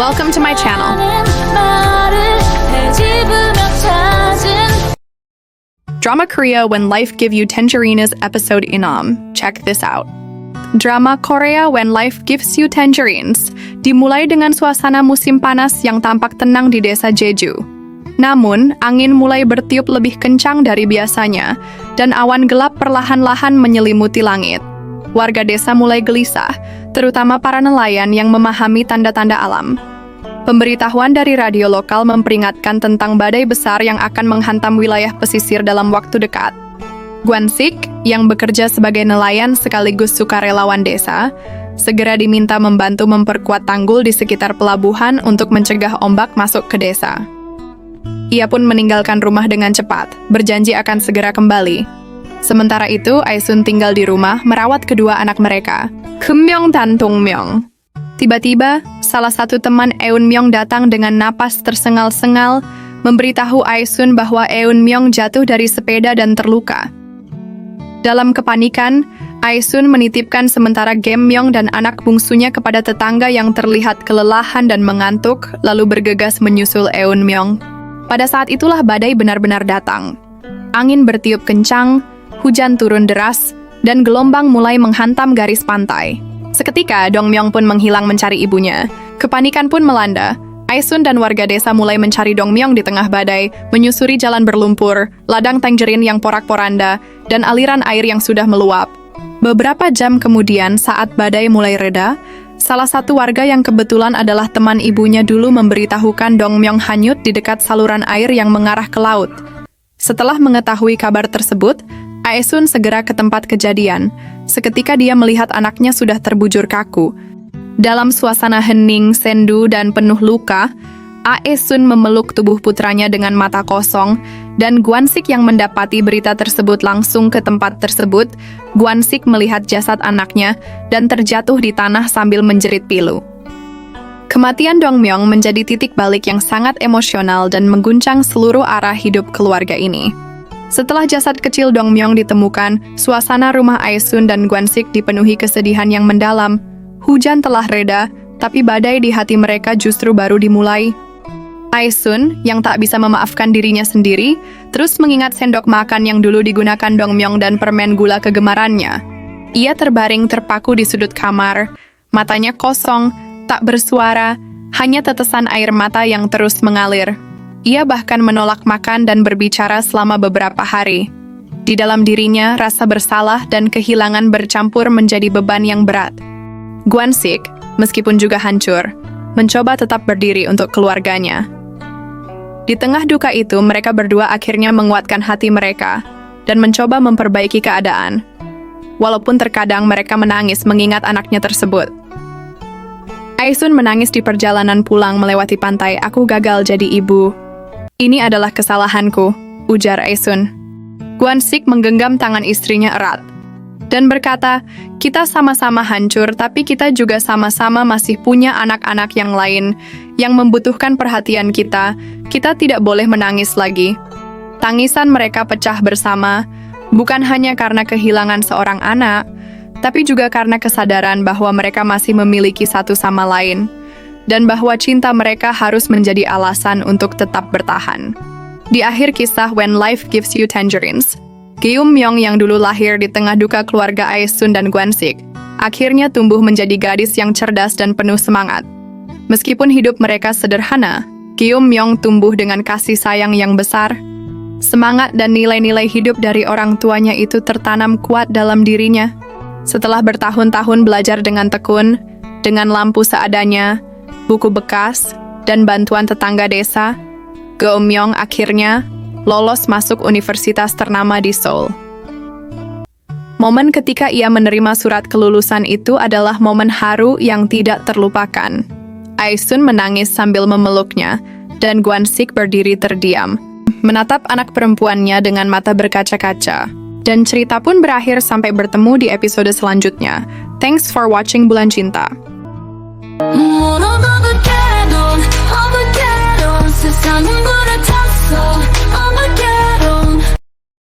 Welcome to my channel. Drama Korea When Life Give You Tangerines episode Inam. Check this out. Drama Korea When Life Gives You Tangerines dimulai dengan suasana musim panas yang tampak tenang di desa Jeju. Namun, angin mulai bertiup lebih kencang dari biasanya, dan awan gelap perlahan-lahan menyelimuti langit. Warga desa mulai gelisah, terutama para nelayan yang memahami tanda-tanda alam. Pemberitahuan dari radio lokal memperingatkan tentang badai besar yang akan menghantam wilayah pesisir dalam waktu dekat. Gwansik, yang bekerja sebagai nelayan sekaligus sukarelawan desa, segera diminta membantu memperkuat tanggul di sekitar pelabuhan untuk mencegah ombak masuk ke desa. Ia pun meninggalkan rumah dengan cepat, berjanji akan segera kembali. Sementara itu, Aisun tinggal di rumah merawat kedua anak mereka, Keum-myung dan Dong-myung. Tiba-tiba, salah satu teman Eun-myung datang dengan napas tersengal-sengal, memberitahu Aisun bahwa Eun-myung jatuh dari sepeda dan terluka. Dalam kepanikan, Aisun menitipkan sementara Gem-myung dan anak bungsunya kepada tetangga yang terlihat kelelahan dan mengantuk, lalu bergegas menyusul Eun-myung. Pada saat itulah badai benar-benar datang. Angin bertiup kencang, hujan turun deras, dan gelombang mulai menghantam garis pantai. Seketika, Dong-myung pun menghilang mencari ibunya. Kepanikan pun melanda. Aisun dan warga desa mulai mencari Dong-myung di tengah badai, menyusuri jalan berlumpur, ladang tangerine yang porak-poranda, dan aliran air yang sudah meluap. Beberapa jam kemudian, saat badai mulai reda, salah satu warga yang kebetulan adalah teman ibunya dulu memberitahukan Dong-myung hanyut di dekat saluran air yang mengarah ke laut. Setelah mengetahui kabar tersebut, Aisun segera ke tempat kejadian. Seketika dia melihat anaknya sudah terbujur kaku. Dalam suasana hening, sendu, dan penuh luka, Aisun memeluk tubuh putranya dengan mata kosong, dan Gwansik yang mendapati berita tersebut langsung ke tempat tersebut. Gwansik melihat jasad anaknya dan terjatuh di tanah sambil menjerit pilu. Kematian Dong-myung menjadi titik balik yang sangat emosional dan mengguncang seluruh arah hidup keluarga ini. Setelah jasad kecil Dong-myung ditemukan, suasana rumah Aisun dan Gwansik dipenuhi kesedihan yang mendalam. Hujan telah reda, tapi badai di hati mereka justru baru dimulai. Aisun, yang tak bisa memaafkan dirinya sendiri, terus mengingat sendok makan yang dulu digunakan Dong-myung dan permen gula kegemarannya. Ia terbaring terpaku di sudut kamar, matanya kosong, tak bersuara, hanya tetesan air mata yang terus mengalir. Ia bahkan menolak makan dan berbicara selama beberapa hari. Di dalam dirinya, rasa bersalah dan kehilangan bercampur menjadi beban yang berat. Gwansik, meskipun juga hancur, mencoba tetap berdiri untuk keluarganya. Di tengah duka itu, mereka berdua akhirnya menguatkan hati mereka dan mencoba memperbaiki keadaan. Walaupun terkadang mereka menangis mengingat anaknya tersebut. Aisun menangis di perjalanan pulang melewati pantai. Aku gagal jadi ibu. Ini adalah kesalahanku, ujar Aisun. Gwansik menggenggam tangan istrinya erat dan berkata, kita sama-sama hancur, tapi kita juga sama-sama masih punya anak-anak yang lain yang membutuhkan perhatian kita. Kita tidak boleh menangis lagi. Tangisan mereka pecah bersama, bukan hanya karena kehilangan seorang anak, tapi juga karena kesadaran bahwa mereka masih memiliki satu sama lain, dan bahwa cinta mereka harus menjadi alasan untuk tetap bertahan. Di akhir kisah When Life Gives You Tangerines, Geum-myung yang dulu lahir di tengah duka keluarga Aisun dan Gwansik, akhirnya tumbuh menjadi gadis yang cerdas dan penuh semangat. Meskipun hidup mereka sederhana, Geum-myung tumbuh dengan kasih sayang yang besar. Semangat dan nilai-nilai hidup dari orang tuanya itu tertanam kuat dalam dirinya. Setelah bertahun-tahun belajar dengan tekun, dengan lampu seadanya, buku bekas, dan bantuan tetangga desa, Geum-myung akhirnya lolos masuk universitas ternama di Seoul. Momen ketika ia menerima surat kelulusan itu adalah momen haru yang tidak terlupakan. Aisun menangis sambil memeluknya, dan Gwansik berdiri terdiam, menatap anak perempuannya dengan mata berkaca-kaca. Dan cerita pun berakhir sampai bertemu di episode selanjutnya. Thanks for watching Bulan Cinta. 세상은